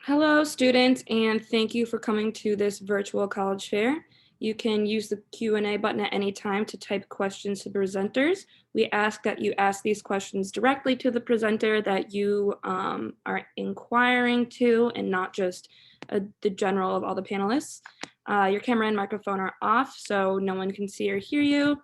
Hello, students, and thank you for coming to this virtual college fair. You can use the Q&A button at any time to type questions to the presenters. We ask that you ask these questions directly to the presenter that you are inquiring to and not just the general of all the panelists. Your camera and microphone are off, so no one can see or hear you.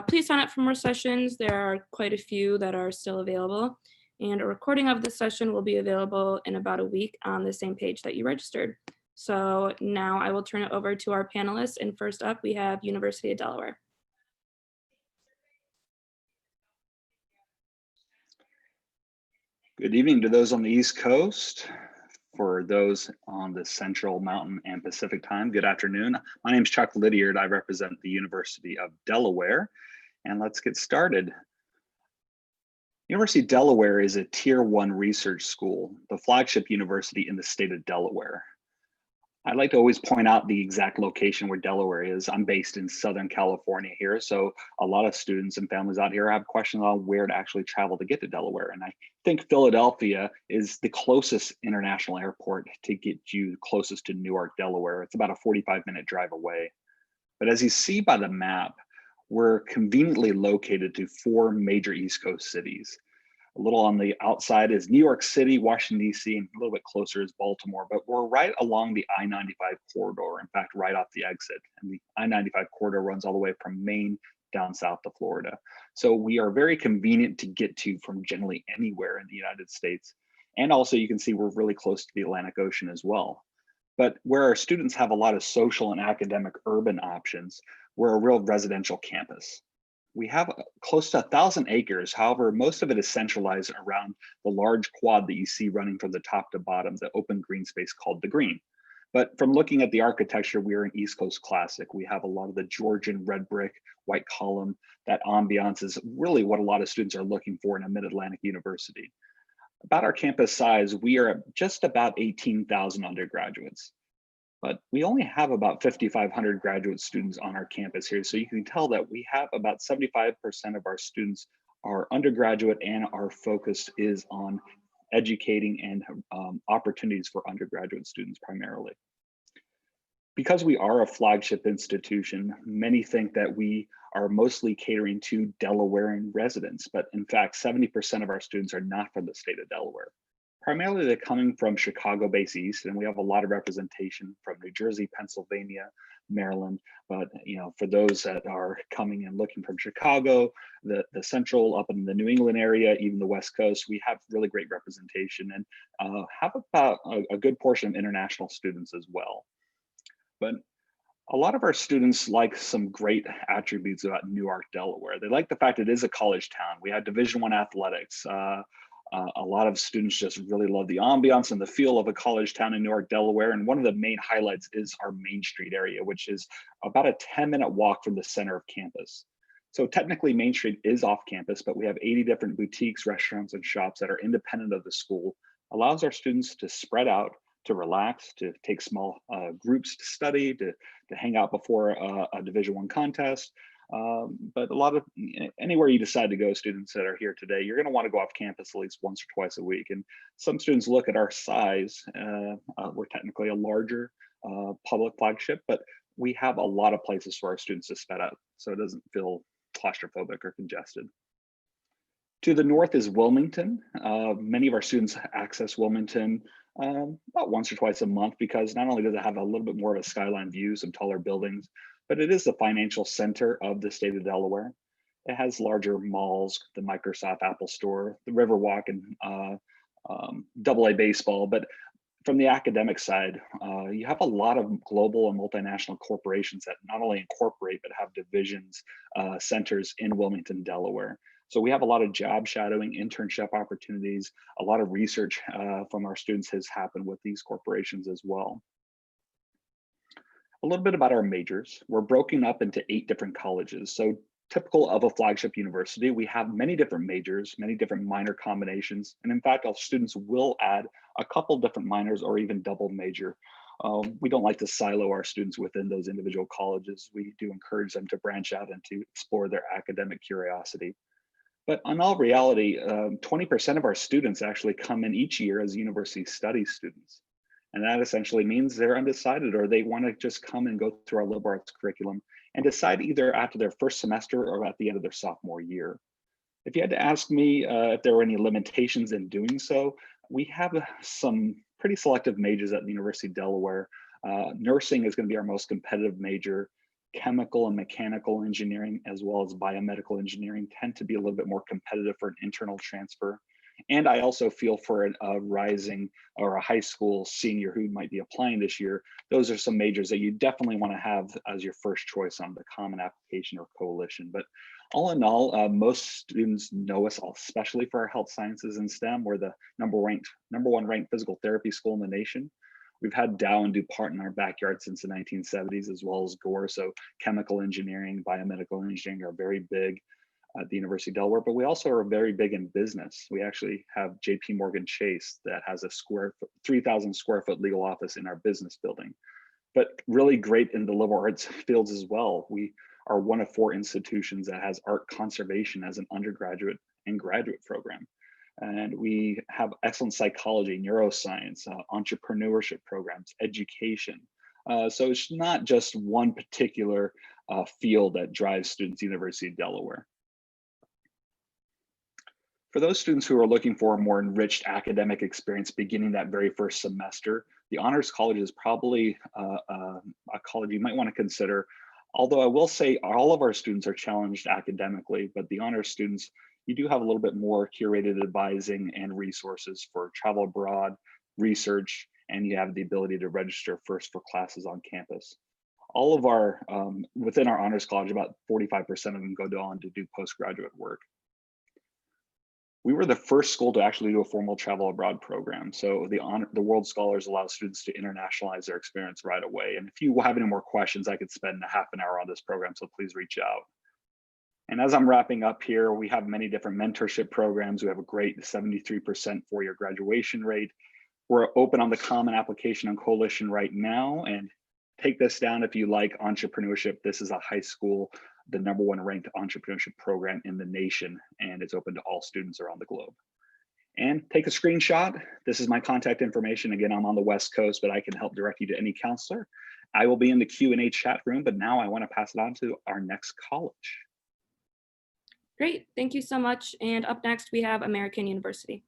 Please sign up for more sessions. There are quite a few that are still available. And a recording of this session will be available in about a week on the same page that you registered. So now I will turn it over to our panelists. And first up, we have University of Delaware. Good evening to those on the East Coast. For those on the Central, Mountain, and Pacific time, good afternoon. My name is Chuck Lydiard. I represent the University of Delaware. And let's get started. University of Delaware is a Tier 1 research school, the flagship university in the state of Delaware. I'd like to always point out the exact location where Delaware is. I'm based in Southern California here, so a lot of students and families out here have questions on where to actually travel to get to Delaware. And I think Philadelphia is the closest international airport to get you closest to Newark, Delaware. It's about a 45-minute drive away. But as you see by the map, we're conveniently located to 4 major East Coast cities. A little on the outside is New York City, Washington, D.C., and a little bit closer is Baltimore, but we're right along the I-95 corridor, in fact, right off the exit. And the I-95 corridor runs all the way from Maine down south to Florida. So we are very convenient to get to from generally anywhere in the United States. And also you can see we're really close to the Atlantic Ocean as well. But where our students have a lot of social and academic urban options, we're a real residential campus. We have close to 1,000 acres. However, most of it is centralized around the large quad that you see running from the top to bottom, the open green space called the Green. But from looking at the architecture, we're an East Coast classic. We have a lot of the Georgian red brick, white column. That ambiance is really what a lot of students are looking for in a mid-Atlantic university. About our campus size, we are at just about 18,000 undergraduates. But we only have about 5,500 graduate students on our campus here. So you can tell that we have about 75% of our students are undergraduate, and our focus is on educating and opportunities for undergraduate students primarily. Because we are a flagship institution, many think that we are mostly catering to Delawarean residents, but in fact, 70% of our students are not from the state of Delaware. Primarily, they're coming from Chicago based east, and we have a lot of representation from New Jersey, Pennsylvania, Maryland. But for those that are coming and looking from Chicago, the central, up in the New England area, even the West Coast, we have really great representation and have about a good portion of international students as well. But a lot of our students like some great attributes about Newark, Delaware. They like the fact it is a college town. We have Division I athletics. A lot of students just really love the ambiance and the feel of a college town in Newark, Delaware. And one of the main highlights is our Main Street area, which is about a 10-minute walk from the center of campus. So technically Main Street is off campus, but we have 80 different boutiques, restaurants, and shops that are independent of the school. Allows our students to spread out, to relax, to take small groups to study, to hang out before a Division I contest. But a lot of anywhere you decide to go, students that are here today, you're going to want to go off campus at least once or twice a week. And some students look at our size. We're technically a larger public flagship, but we have a lot of places for our students to spread out, so it doesn't feel claustrophobic or congested. To the north is Wilmington. Many of our students access Wilmington about once or twice a month, because not only does it have a little bit more of a skyline view, some taller buildings, but it is the financial center of the state of Delaware. It has larger malls, the Microsoft Apple Store, the Riverwalk, and AA baseball. But from the academic side, you have a lot of global and multinational corporations that not only incorporate, but have divisions, centers in Wilmington, Delaware. So we have a lot of job shadowing, internship opportunities. A lot of research from our students has happened with these corporations as well. A little bit about our majors. We're broken up into 8 different colleges. So typical of a flagship university, we have many different majors, many different minor combinations. And in fact, our students will add a couple different minors or even double major. We don't like to silo our students within those individual colleges. We do encourage them to branch out and to explore their academic curiosity. But in all reality, 20% of our students actually come in each year as university studies students. And that essentially means they're undecided or they want to just come and go through our liberal arts curriculum and decide either after their first semester or at the end of their sophomore year. If you had to ask me if there were any limitations in doing so, we have some pretty selective majors at the University of Delaware. Nursing is going to be our most competitive major. Chemical and mechanical engineering, as well as biomedical engineering, tend to be a little bit more competitive for an internal transfer. And I also feel for a rising or a high school senior who might be applying this year, those are some majors that you definitely want to have as your first choice on the common application or coalition. But all in all, most students know us, especially for our health sciences and STEM. We're the number one ranked physical therapy school in the nation. We've had Dow and DuPont in our backyard since the 1970s, as well as Gore. So chemical engineering, biomedical engineering are very big at the University of Delaware, but we also are very big in business. We actually have JP Morgan Chase that has a 3,000 square foot legal office in our business building, but really great in the liberal arts fields as well. We are one of 4 institutions that has art conservation as an undergraduate and graduate program. And we have excellent psychology, neuroscience, entrepreneurship programs, education. So it's not just one particular field that drives students at the University of Delaware. For those students who are looking for a more enriched academic experience beginning that very first semester, the Honors College is probably a college you might want to consider. Although I will say all of our students are challenged academically, but the honors students, you do have a little bit more curated advising and resources for travel abroad, research, and you have the ability to register first for classes on campus. All of our, within our Honors College, about 45% of them go on to do postgraduate work. We were the first school to actually do a formal travel abroad program. So the World Scholars allow students to internationalize their experience right away. And if you have any more questions, I could spend a half an hour on this program, so please reach out. And as I'm wrapping up here, we have many different mentorship programs. We have a great 73% four-year graduation rate. We're open on the Common Application and Coalition right now. And take this down if you like entrepreneurship. This is a high school, the #1 ranked entrepreneurship program in the nation, and it's open to all students around the globe. And take a screenshot. This is my contact information. Again, I'm on the West Coast, but I can help direct you to any counselor. I will be in the Q&A chat room, but now I want to pass it on to our next college. Great, thank you so much. And up next, we have American University.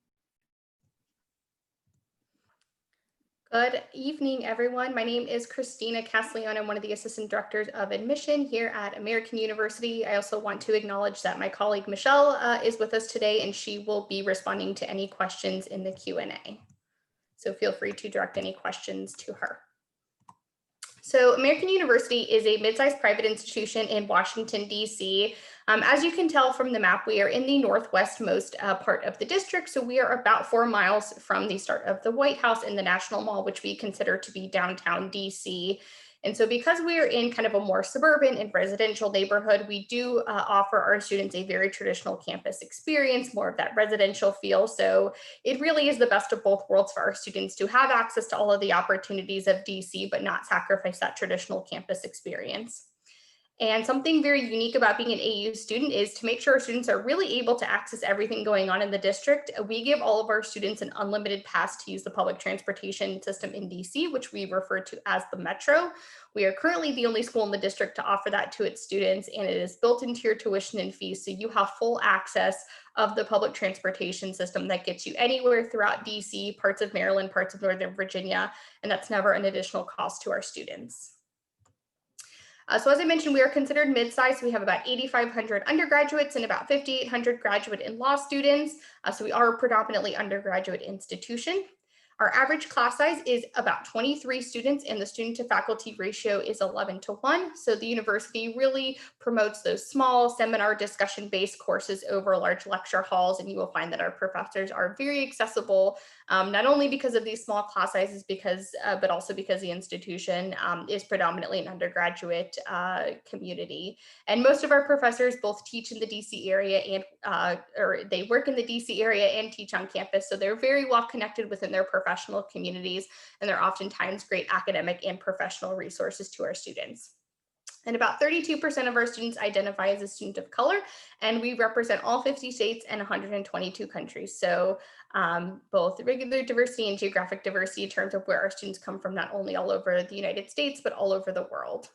Good evening, everyone. My name is Christina Castiglione. I'm one of the assistant directors of admission here at American University. I also want to acknowledge that my colleague Michelle is with us today, and she will be responding to any questions in the Q&A. So feel free to direct any questions to her. So American University is a mid-sized private institution in Washington, D.C. As you can tell from the map, we are in the northwestmost part of the district. So we are about 4 miles from the start of the White House and the National Mall, which we consider to be downtown DC. And so because we are in kind of a more suburban and residential neighborhood, we do offer our students a very traditional campus experience, more of that residential feel. So it really is the best of both worlds for our students to have access to all of the opportunities of DC, but not sacrifice that traditional campus experience. And something very unique about being an AU student is to make sure our students are really able to access everything going on in the district. We give all of our students an unlimited pass to use the public transportation system in DC, which we refer to as the Metro. We are currently the only school in the district to offer that to its students, and it is built into your tuition and fees. So you have full access of the public transportation system that gets you anywhere throughout DC, parts of Maryland, parts of Northern Virginia, and that's never an additional cost to our students. So as I mentioned, we are considered mid-sized. We have about 8,500 undergraduates and about 5,800 graduate and law students. So we are a predominantly undergraduate institution. Our average class size is about 23 students, and the student to faculty ratio is 11:1. So the university really promotes those small seminar discussion-based courses over large lecture halls, and you will find that our professors are very accessible, not only because of these small class sizes, but also because the institution is predominantly an undergraduate community. And most of our professors both teach in the DC area and or they work in the DC area and teach on campus. So they're very well connected within their professional communities, and they're oftentimes great academic and professional resources to our students. And about 32% of our students identify as a student of color, and we represent all 50 states and 122 countries. So both regular diversity and geographic diversity in terms of where our students come from, not only all over the United States, but all over the world.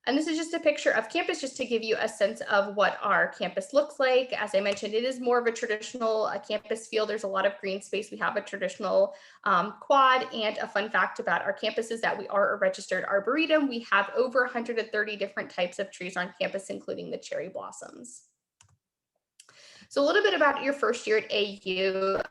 And this is just a picture of campus, just to give you a sense of what our campus looks like. As I mentioned, it is more of a traditional campus feel. There's a lot of green space. We have a traditional quad, and a fun fact about our campus is that we are a registered arboretum. We have over 130 different types of trees on campus, including the cherry blossoms. So a little bit about your first year at AU.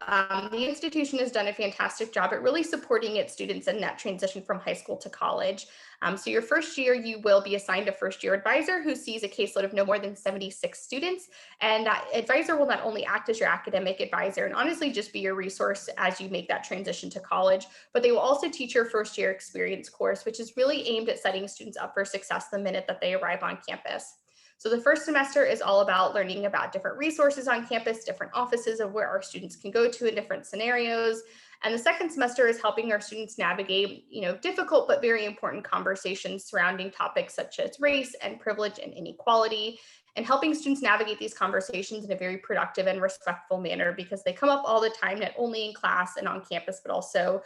The institution has done a fantastic job at really supporting its students in that transition from high school to college. So your first year, you will be assigned a first year advisor who sees a caseload of no more than 76 students. And that advisor will not only act as your academic advisor and honestly just be your resource as you make that transition to college, but they will also teach your first year experience course, which is really aimed at setting students up for success the minute that they arrive on campus. So the first semester is all about learning about different resources on campus, different offices of where our students can go to in different scenarios. And the second semester is helping our students navigate, difficult but very important conversations surrounding topics such as race and privilege and inequality, and helping students navigate these conversations in a very productive and respectful manner, because they come up all the time, not only in class and on campus, but also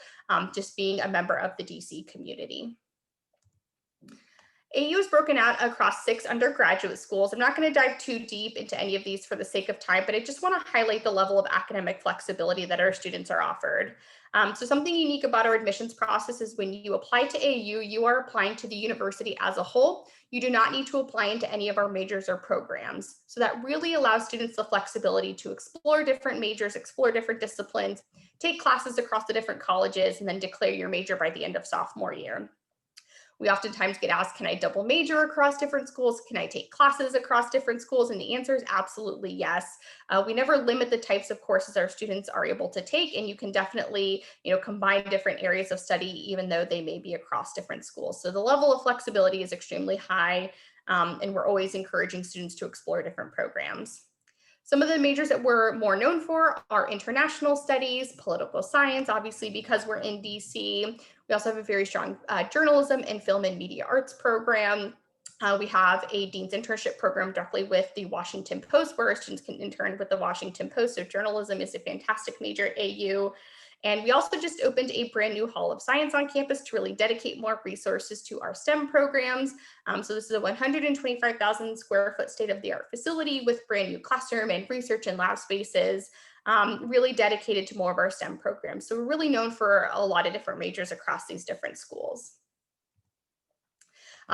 just being a member of the DC community. AU is broken out across 6 undergraduate schools. I'm not going to dive too deep into any of these for the sake of time, but I just want to highlight the level of academic flexibility that our students are offered. So something unique about our admissions process is when you apply to AU, you are applying to the university as a whole. You do not need to apply into any of our majors or programs. So that really allows students the flexibility to explore different majors, explore different disciplines, take classes across the different colleges, and then declare your major by the end of sophomore year. We oftentimes get asked, can I double major across different schools? Can I take classes across different schools? And the answer is absolutely yes. We never limit the types of courses our students are able to take, and you can definitely, combine different areas of study, even though they may be across different schools. So the level of flexibility is extremely high, and we're always encouraging students to explore different programs. Some of the majors that we're more known for are international studies, political science, obviously because we're in DC. We also have a very strong journalism and film and media arts program. We have a dean's internship program directly with the Washington Post, where our students can intern with the Washington Post. So journalism is a fantastic major at AU. And we also just opened a brand new Hall of Science on campus to really dedicate more resources to our STEM programs. So this is a 125,000 square foot state-of-the-art facility with brand new classroom and research and lab spaces, really dedicated to more of our STEM programs. So we're really known for a lot of different majors across these different schools.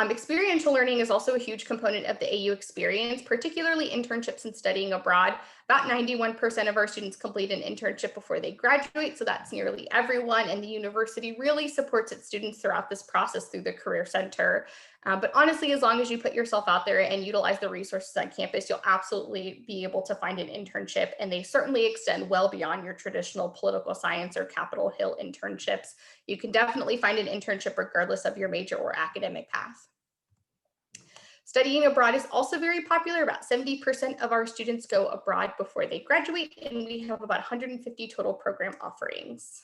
Experiential learning is also a huge component of the AU experience, particularly internships and studying abroad. About 91% of our students complete an internship before they graduate, so that's nearly everyone, and the university really supports its students throughout this process through the Career Center. But honestly, as long as you put yourself out there and utilize the resources on campus, you'll absolutely be able to find an internship, and they certainly extend well beyond your traditional political science or Capitol Hill internships. You can definitely find an internship regardless of your major or academic path. Studying abroad is also very popular. About 70% of our students go abroad before they graduate, and we have about 150 total program offerings.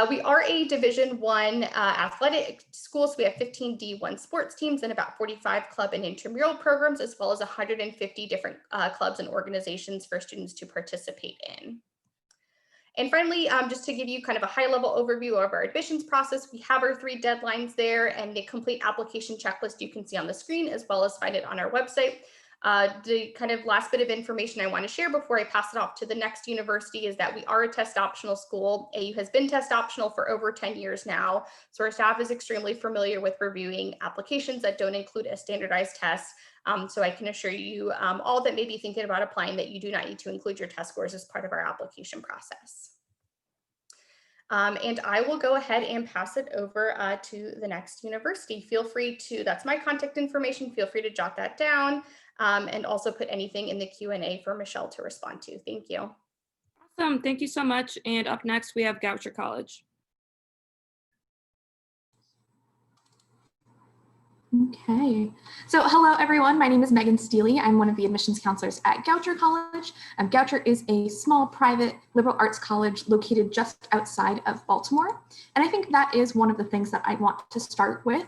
We are a Division I athletic school, so we have 15 D1 sports teams and about 45 club and intramural programs, as well as 150 different clubs and organizations for students to participate in. And finally, just to give you kind of a high-level overview of our admissions process, we have our 3 deadlines there and the complete application checklist you can see on the screen, as well as find it on our website. The kind of last bit of information I want to share before I pass it off to the next university is that we are a test optional school. AU has been test optional for over 10 years now, so our staff is extremely familiar with reviewing applications that don't include a standardized test. So I can assure you all that may be thinking about applying that you do not need to include your test scores as part of our application process. And I will go ahead and pass it over to the next university. Feel free to, that's my contact information, feel free to jot that down and also put anything in the Q&A for Michelle to respond to. Thank you. Awesome, thank you so much. And up next we have Goucher College. Okay, so hello everyone, my name is Megan Steele. I'm one of the admissions counselors at Goucher College. Goucher is a small private liberal arts college located just outside of Baltimore. And I think that is one of the things that I want to start with.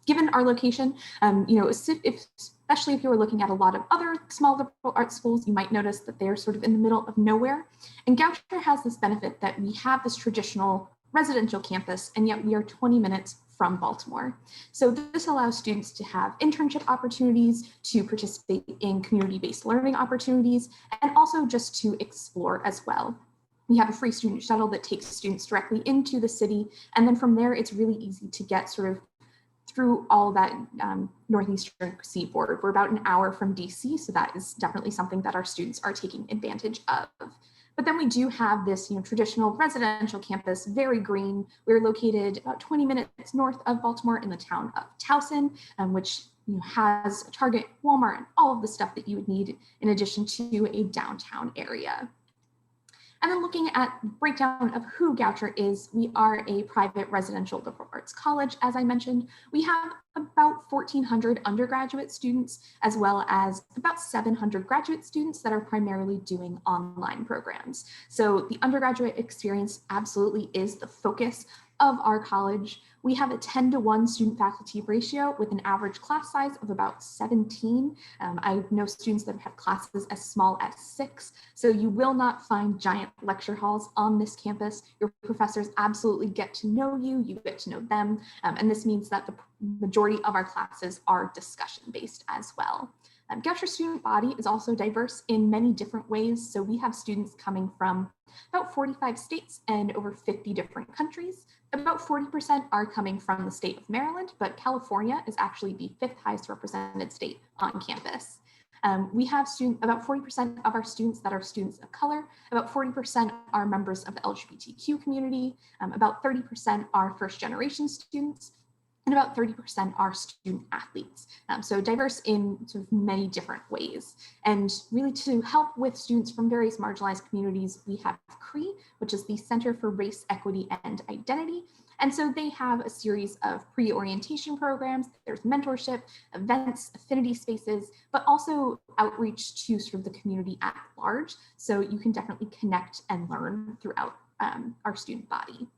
Given our location, especially if you were looking at a lot of other small liberal arts schools, you might notice that they're sort of in the middle of nowhere. And Goucher has this benefit that we have this traditional residential campus, and yet we are 20 minutes from Baltimore. So this allows students to have internship opportunities, to participate in community-based learning opportunities, and also just to explore as well. We have a free student shuttle that takes students directly into the city. And then from there, it's really easy to get sort of through all that northeastern seaboard. We're about an hour from DC, so that is definitely something that our students are taking advantage of. But then we do have this traditional residential campus, very green. We're located about 20 minutes north of Baltimore in the town of Towson, which has a Target, Walmart, and all of the stuff that you would need in addition to a downtown area. And then looking at the breakdown of who Goucher is, we are a private residential liberal arts college. As I mentioned, we have about 1,400 undergraduate students, as well as about 700 graduate students that are primarily doing online programs. So the undergraduate experience absolutely is the focus of our college. We have a 10-to-1 student faculty ratio with an average class size of about 17. I know students that have had classes as small as 6. So you will not find giant lecture halls on this campus. Your professors absolutely get to know you, you get to know them. And this means that the majority of our classes are discussion-based as well. Goucher student body is also diverse in many different ways. So we have students coming from about 45 states and over 50 different countries. About 40% are coming from the state of Maryland, but California is actually the 5th highest represented state on campus. We have about 40% of our students that are students of color, about 40% are members of the LGBTQ community, about 30% are first generation students, and about 30% are student athletes. So diverse in sort of many different ways. And really to help with students from various marginalized communities, we have CRE, which is the Center for Race, Equity, and Identity. And so they have a series of pre-orientation programs. There's mentorship, events, affinity spaces, but also outreach to sort of the community at large. So you can definitely connect and learn throughout our student body.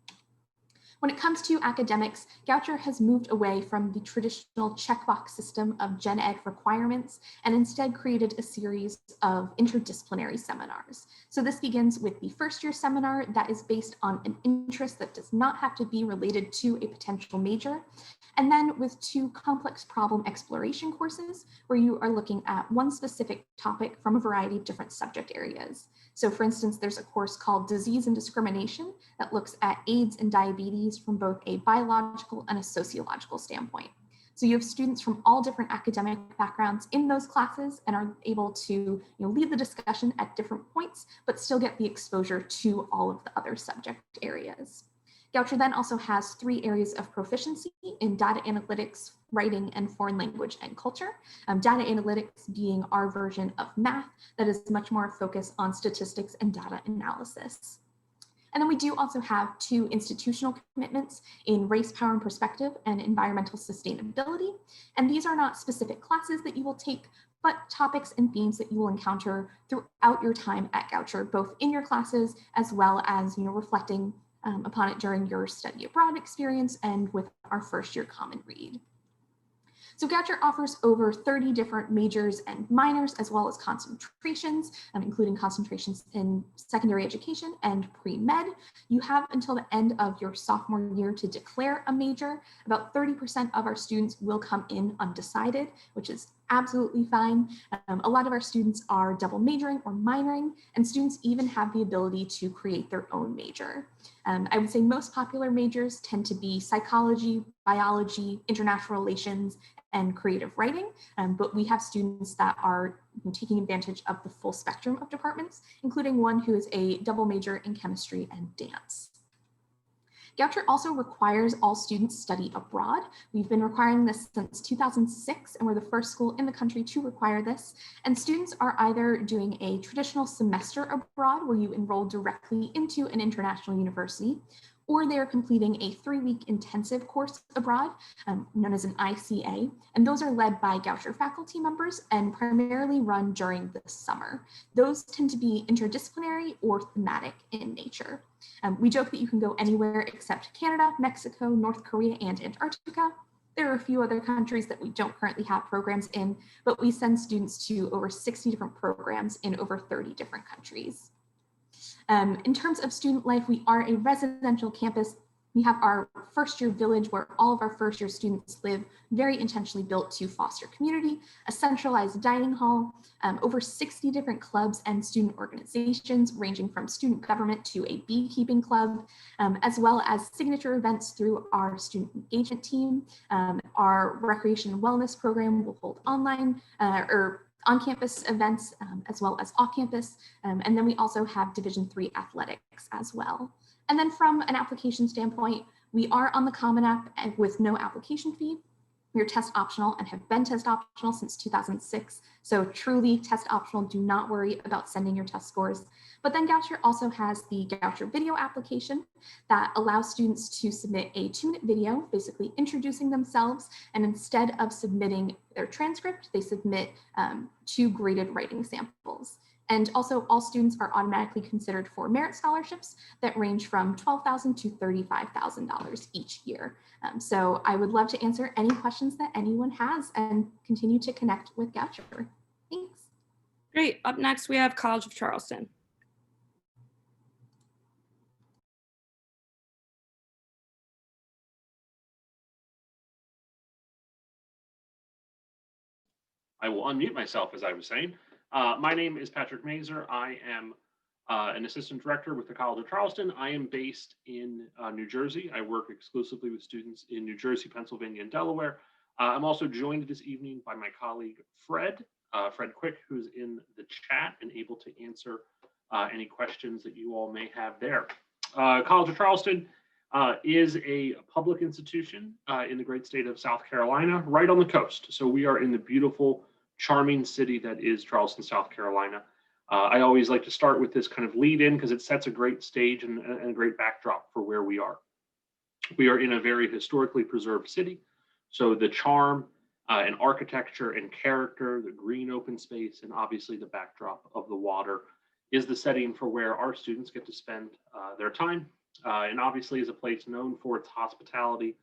When it comes to academics, Goucher has moved away from the traditional checkbox system of gen ed requirements and instead created a series of interdisciplinary seminars. So this begins with the first year seminar that is based on an interest that does not have to be related to a potential major. And then with 2 complex problem exploration courses where you are looking at one specific topic from a variety of different subject areas. So for instance, there's a course called Disease and Discrimination that looks at AIDS and diabetes from both a biological and a sociological standpoint. So you have students from all different academic backgrounds in those classes and are able to lead the discussion at different points, but still get the exposure to all of the other subject areas. Goucher then also has 3 areas of proficiency in data analytics, writing, and foreign language and culture. Data analytics being our version of math that is much more focused on statistics and data analysis. And then we do also have 2 institutional commitments in race, power, and perspective and environmental sustainability. And these are not specific classes that you will take, but topics and themes that you will encounter throughout your time at Goucher, both in your classes as well as reflecting upon it during your study abroad experience and with our first year common read. So Goucher offers over 30 different majors and minors, as well as concentrations, including concentrations in secondary education and pre-med. You have until the end of your sophomore year to declare a major. About 30% of our students will come in undecided, which is absolutely fine. A lot of our students are double majoring or minoring, and students even have the ability to create their own major. I would say most popular majors tend to be psychology, biology, international relations, and creative writing, but we have students that are taking advantage of the full spectrum of departments, including one who is a double major in chemistry and dance. Goucher also requires all students study abroad. We've been requiring this since 2006, and we're the first school in the country to require this. And students are either doing a traditional semester abroad where you enroll directly into an international university, or they're completing a 3-week intensive course abroad, known as an ICA, and those are led by Goucher faculty members and primarily run during the summer. Those tend to be interdisciplinary or thematic in nature. We joke that you can go anywhere except Canada, Mexico, North Korea, and Antarctica. There are a few other countries that we don't currently have programs in, but we send students to over 60 different programs in over 30 different countries. In terms of student life, we are a residential campus. We have our first year village where all of our first year students live, very intentionally built to foster community, a centralized dining hall, over 60 different clubs and student organizations ranging from student government to a beekeeping club, as well as signature events through our student engagement team. Our recreation and wellness program will hold online or on-campus events as well as off-campus. And then we also have Division III athletics as well. And then from an application standpoint, we are on the Common App with no application fee. We are test optional and have been test optional since 2006. So truly test optional, do not worry about sending your test scores. But then Goucher also has the Goucher video application that allows students to submit a 2-minute video, basically introducing themselves. And instead of submitting their transcript, they submit 2 graded writing samples. And also all students are automatically considered for merit scholarships that range from $12,000 to $35,000 each year. So I would love to answer any questions that anyone has and continue to connect with Goucher. Thanks. Great. Up next, we have College of Charleston. I will unmute myself as I was saying. My name is Patrick Mazer. I am an assistant director with the College of Charleston. I am based in New Jersey. I work exclusively with students in New Jersey, Pennsylvania, and Delaware. I'm also joined this evening by my colleague, Fred Quick, who's in the chat and able to answer any questions that you all may have there. College of Charleston is a public institution in the great state of South Carolina, right on the coast. So we are in the beautiful, charming city that is Charleston, South Carolina. I always like to start with this kind of lead in because it sets a great stage and a great backdrop for where we are. We are in a very historically preserved city. So the charm and architecture and character, the green open space, and obviously the backdrop of the water is the setting for where our students get to spend their time. And obviously is a place known for its hospitality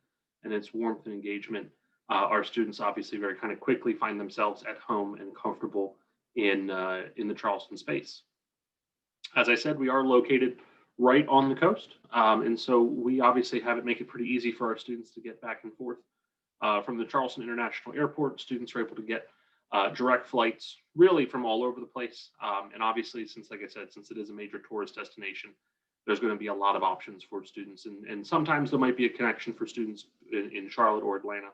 and its warmth and engagement. Our students obviously very kind of quickly find themselves at home and comfortable in the Charleston space. As I said, we are located right on the coast. And so we obviously have it make it pretty easy for our students to get back and forth. From the Charleston International Airport, students are able to get direct flights really from all over the place. And obviously, since, like I said, since it is a major tourist destination, there's going to be a lot of options for students. And sometimes there might be a connection for students in Charlotte or Atlanta.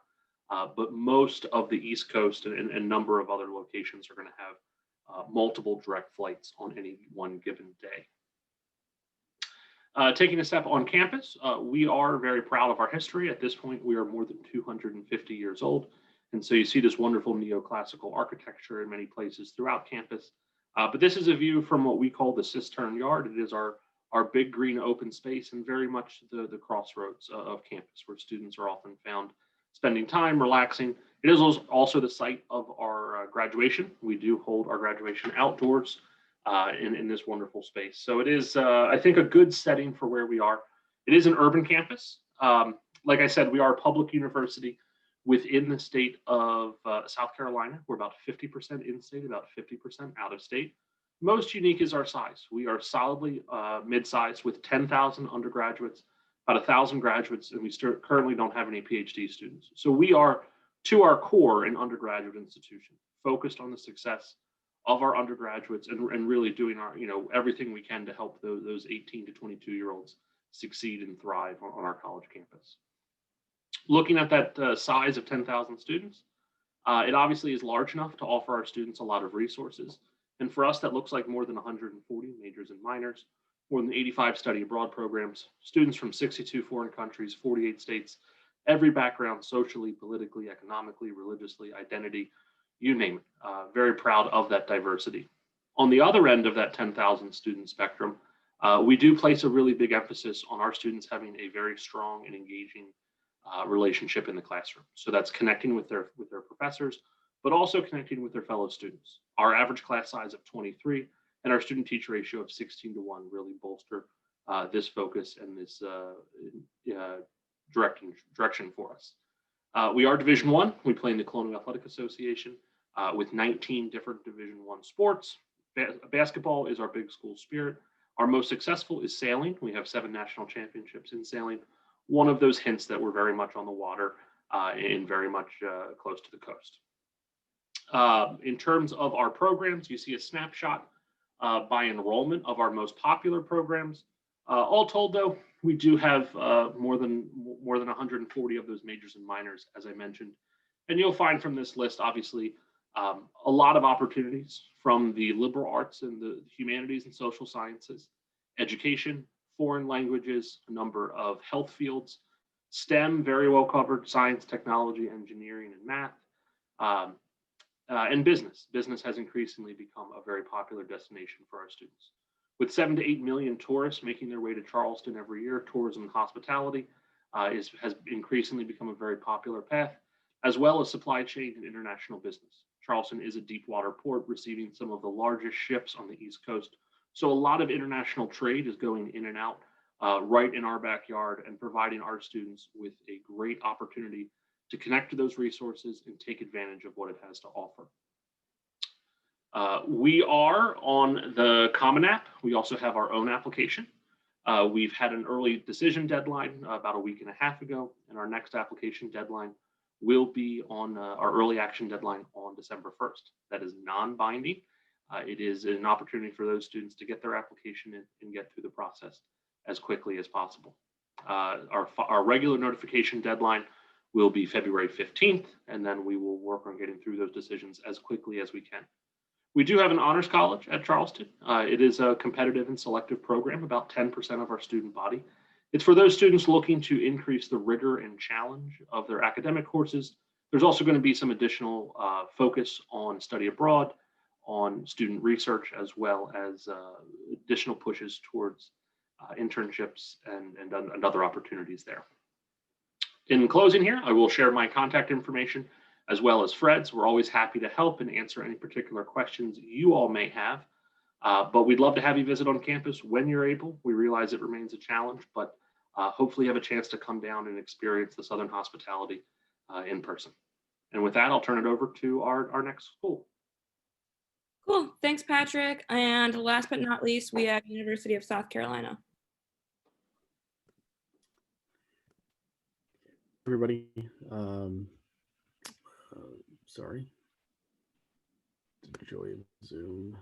But most of the East Coast and a number of other locations are going to have multiple direct flights on any one given day. Taking a step on campus, we are very proud of our history. At this point, we are more than 250 years old. And so you see this wonderful neoclassical architecture in many places throughout campus. But this is a view from what we call the Cistern Yard. It is our big green open space and very much the crossroads of campus where students are often found spending time, relaxing. It is also the site of our graduation. We do hold our graduation outdoors in this wonderful space. So it is, I think, a good setting for where we are. It is an urban campus. Like I said, we are a public university within the state of South Carolina. We're about 50% in-state, about 50% out of state. Most unique is our size. We are solidly mid-sized with 10,000 undergraduates, about 1,000 graduates, and we currently don't have any PhD students. So we are, to our core, an undergraduate institution focused on the success of our undergraduates and really doing our, everything we can to help those 18 to 22-year-olds succeed and thrive on our college campus. Looking at that size of 10,000 students, it obviously is large enough to offer our students a lot of resources. And for us, that looks like more than 140 majors and minors, more than 85 study abroad programs, students from 62 foreign countries, 48 states, every background, socially, politically, economically, religiously, identity, you name it. Very proud of that diversity. On the other end of that 10,000 student spectrum, we do place a really big emphasis on our students having a very strong and engaging relationship in the classroom. So that's connecting with their professors, but also connecting with their fellow students. Our average class size of 23 and our student teacher ratio of 16:1 really bolster this focus and this direction for us. We are Division I. We play in the Colonial Athletic Association with 19 different Division I sports. Basketball is our big school spirit. Our most successful is sailing. We have 7 national championships in sailing. One of those hints that we're very much on the water and very much close to the coast. In terms of our programs, you see a snapshot by enrollment of our most popular programs. All told, though, we do have more than 140 of those majors and minors, as I mentioned. And you'll find from this list, obviously, a lot of opportunities from the liberal arts and the humanities and social sciences, education, foreign languages, a number of health fields, STEM, very well covered, science, technology, engineering, and math, and business. Business has increasingly become a very popular destination for our students. With 7 to 8 million tourists making their way to Charleston every year, tourism and hospitality has increasingly become a very popular path, as well as supply chain and international business. Charleston is a deep water port receiving some of the largest ships on the East Coast. So a lot of international trade is going in and out right in our backyard and providing our students with a great opportunity to connect to those resources and take advantage of what it has to offer. We are on the Common App. We also have our own application. We've had an early decision deadline about a week and a half ago, and our next application deadline will be on our early action deadline on December 1st. That is non-binding. It is an opportunity for those students to get their application in and get through the process as quickly as possible. Our regular notification deadline will be February 15th, and then we will work on getting through those decisions as quickly as we can. We do have an honors college at Charleston. It is a competitive and selective program, about 10% of our student body. It's for those students looking to increase the rigor and challenge of their academic courses. There's also going to be some additional focus on study abroad, on student research, as well as additional pushes towards internships and other opportunities there. In closing here, I will share my contact information as well as Fred's. We're always happy to help and answer any particular questions you all may have. But we'd love to have you visit on campus when you're able. We realize it remains a challenge, but hopefully you have a chance to come down and experience the Southern hospitality in person. And with that, I'll turn it over to our next school. Cool. Thanks, Patrick. And last but not least, we have University of South Carolina. Everybody, sorry. Joy of Zoom.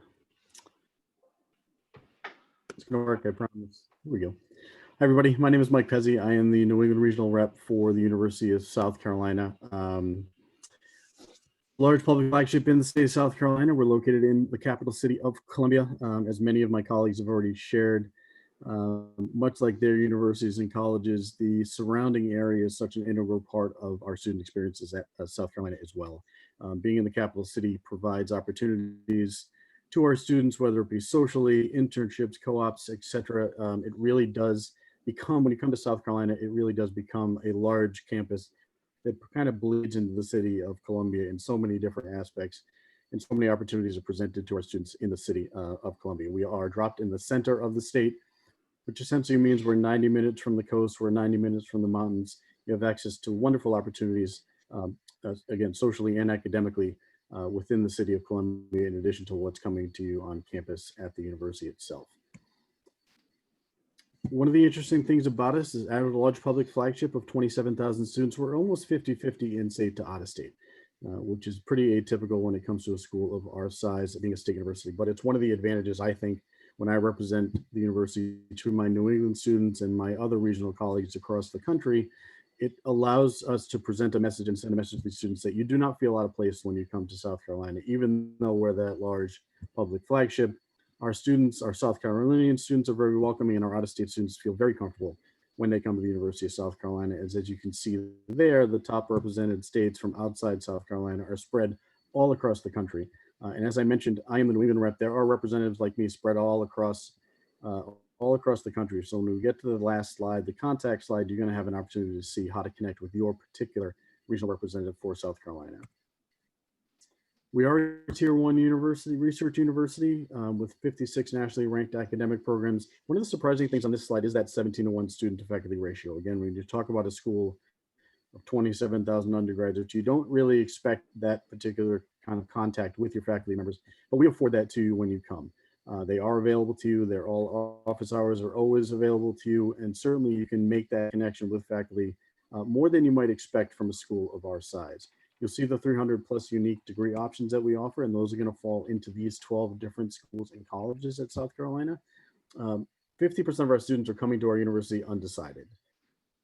It's gonna work, I promise. Here we go. Hi, everybody. My name is Mike Pezzi. I am the New England Regional Rep for the University of South Carolina. Large public flagship in the state of South Carolina. We're located in the capital city of Columbia. As many of my colleagues have already shared, much like their universities and colleges, the surrounding area is such an integral part of our student experiences at South Carolina as well. Being in the capital city provides opportunities to our students, whether it be socially, internships, co-ops, etc. It really does become, when you come to South Carolina, it really does become a large campus that kind of bleeds into the city of Columbia in so many different aspects, and so many opportunities are presented to our students in the city of Columbia. We are dropped in the center of the state, which essentially means we're 90 minutes from the coast, we're 90 minutes from the mountains. You have access to wonderful opportunities, again, socially and academically, within the city of Columbia, in addition to what's coming to you on campus at the university itself. One of the interesting things about us is, out of a large public flagship of 27,000 students, we're almost 50-50 in-state to out-of-state, which is pretty atypical when it comes to a school of our size, being a state university. But it's one of the advantages, I think, when I represent the university to my New England students and my other regional colleagues across the country. It allows us to present a message and send a message to the students that you do not feel out of place when you come to South Carolina, even though we're that large public flagship. Our students, our South Carolinian students, are very welcoming, and our out-of-state students feel very comfortable when they come to the University of South Carolina. As you can see there, the top represented states from outside South Carolina are spread all across the country. And as I mentioned, I am the New England rep. There are representatives like me spread all across the country. So when we get to the last slide, the contact slide, you're going to have an opportunity to see how to connect with your particular regional representative for South Carolina. We are a Tier 1 university, research university, with 56 nationally ranked academic programs. One of the surprising things on this slide is that 17-to-1 student to faculty ratio. Again, when you talk about a school of 27,000 undergraduates. You don't really expect that particular kind of contact with your faculty members, but we afford that to you when you come. They are available to you. They're all office hours are always available to you. And certainly you can make that connection with faculty more than you might expect from a school of our size. You'll see the 300+ unique degree options that we offer, and those are going to fall into these 12 different schools and colleges at South Carolina. 50% of our students are coming to our university undecided.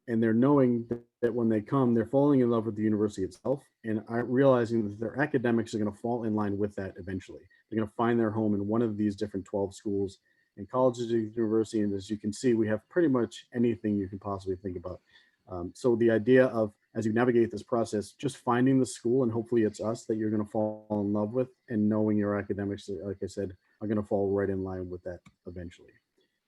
And they're knowing that when they come, they're falling in love with the university itself and are realizing that their academics are going to fall in line with that eventually. They're going to find their home in one of these different 12 schools and colleges and university. And as you can see, we have pretty much anything you can possibly think about. So the idea of, as you navigate this process, just finding the school, and hopefully it's us that you're going to fall in love with, and knowing your academics, like I said, are going to fall right in line with that eventually.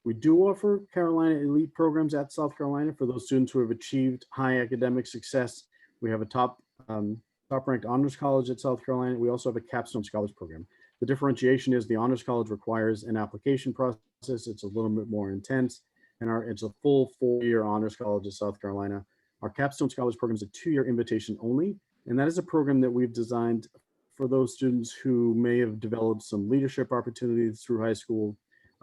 We do offer Carolina elite programs at South Carolina for those students who have achieved high academic success. We have a top-ranked honors college at South Carolina. We also have a capstone scholars program. The differentiation is the honors college requires an application process. It's a little bit more intense, and it's a full 4-year honors college at South Carolina. Our capstone scholars program is a 2-year invitation only, and that is a program that we've designed for those students who may have developed some leadership opportunities through high school,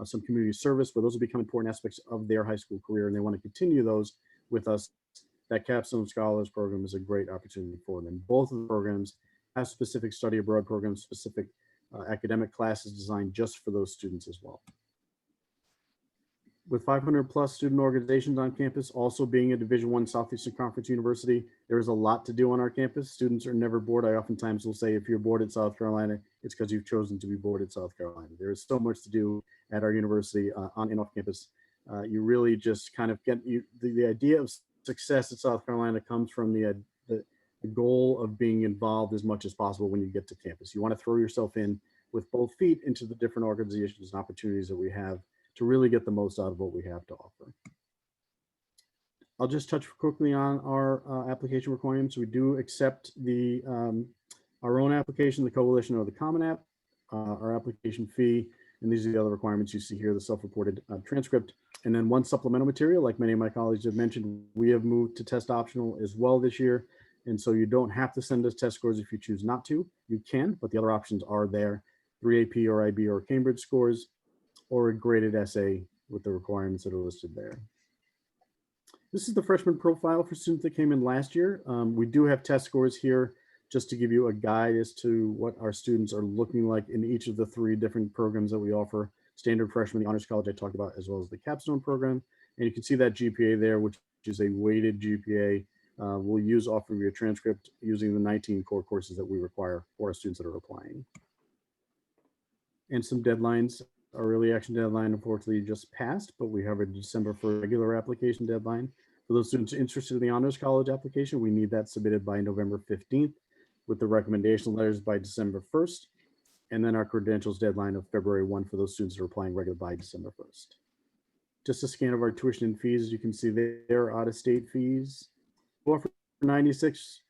some community service, but those will become important aspects of their high school career, and they want to continue those with us. That Capstone Scholars program is a great opportunity for them. Both of the programs have specific study abroad programs, specific academic classes designed just for those students as well. With 500+ student organizations on campus, also being a Division I Southeastern Conference university, there is a lot to do on our campus. Students are never bored. I oftentimes will say, if you're bored at South Carolina, it's because you've chosen to be bored at South Carolina. There is so much to do at our university on and off campus. You really just kind of get the idea of success at South Carolina comes from the goal of being involved as much as possible when you get to campus. You want to throw yourself in with both feet into the different organizations and opportunities that we have to really get the most out of what we have to offer. I'll just touch quickly on our application requirements. We do accept our own application, the Coalition or the Common App, our application fee, and these are the other requirements you see here, the self-reported transcript, and then one supplemental material. Like many of my colleagues have mentioned, we have moved to test optional as well this year, and so you don't have to send us test scores if you choose not to. You can, but the other options are there: 3 AP or IB or Cambridge scores, or a graded essay with the requirements that are listed there. This is the freshman profile for students that came in last year. We do have test scores here just to give you a guide as to what our students are looking like in each of the 3 different programs that we offer. Standard freshman, the honors college I talked about, as well as the capstone program. And you can see that GPA there, which is a weighted GPA. We'll use off of your transcript using the 19 core courses that we require for our students that are applying. And some deadlines. Our early action deadline, unfortunately, just passed, but we have a December 1st regular application deadline. For those students interested in the Honors College application, we need that submitted by November 15th, with the recommendation letters by December 1st, and then our credentials deadline of February 1 for those students that are applying regular by December 1st. Just a scan of our tuition and fees. As you can see, there out-of-state fees. We offer 96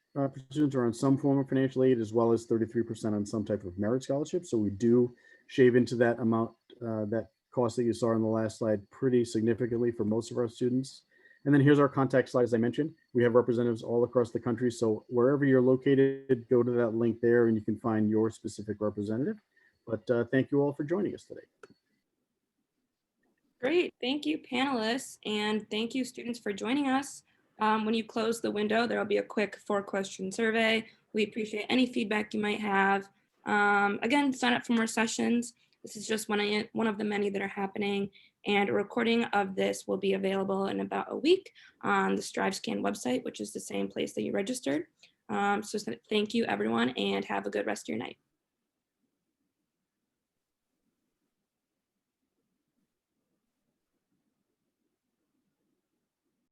students are on some form of financial aid, as well as 33% on some type of merit scholarship. So we do shave into that amount, that cost that you saw on the last slide, pretty significantly for most of our students. And then here's our contact slide. As I mentioned, we have representatives all across the country. So wherever you're located, go to that link there and you can find your specific representative. But thank you all for joining us today. Great, thank you panelists, and thank you students for joining us. When you close the window, there'll be a quick 4-question survey. We appreciate any feedback you might have. Again, sign up for more sessions. This is just one of the many that are happening, and a recording of this will be available in about a week on the StriveScan website, which is the same place that you registered. So thank you everyone, and have a good rest of your night.